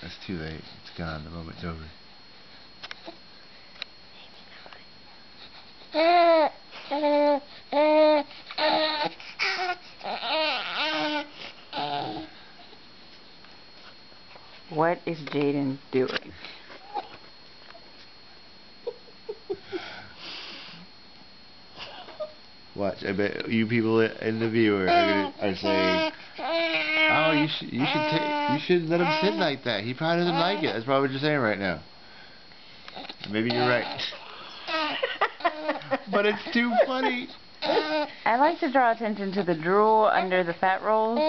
It's too late. It's gone. The moment's over. What is Jaden doing? Watch. I bet you people in the viewer are saying, "Oh, you should let him sit like that. He probably doesn't like it." That's probably what you're saying right now. Maybe you're right. But it's too funny. I like to draw attention to the drool under the fat rolls,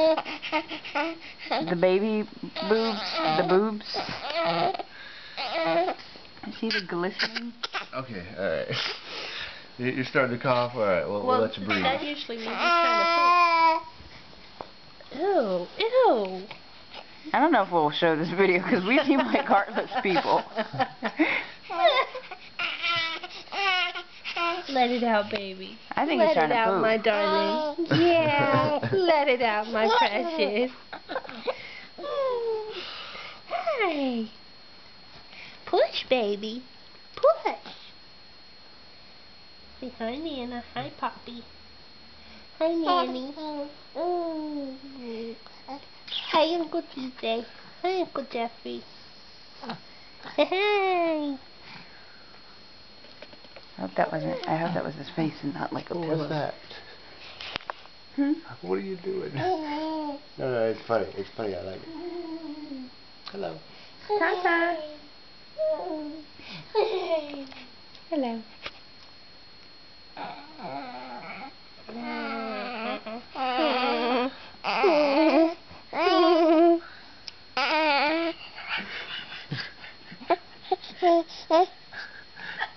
the baby boobs, the boobs. See the glistening? Okay, alright. You're starting to cough? Alright, we'll let you breathe. That usually means he's trying to poop. Ew, ew. I don't know if we'll show this video because we seem like heartless people. Let it out, baby. I think he's trying to poop. Let it out, my darling. Yeah, let it out, my precious. Hi. Push, baby. Push. Say hi, Nana. Hi, Poppy. Hi, Nanny. Hi, Uncle TJ. Hi, Uncle Jeffrey. Hey. I hope that was his face and not like a pillow. What's that? What are you doing? No, it's funny. It's funny. I like it. Hello. Tata. Hello.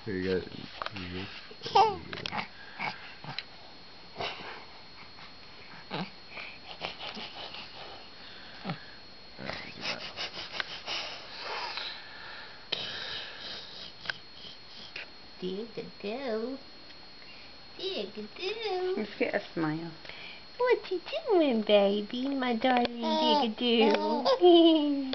Here you go. Dig-a-doo. Dig-a-doo. Let's get a smile. What you doing, baby? My darling dig-a-doo.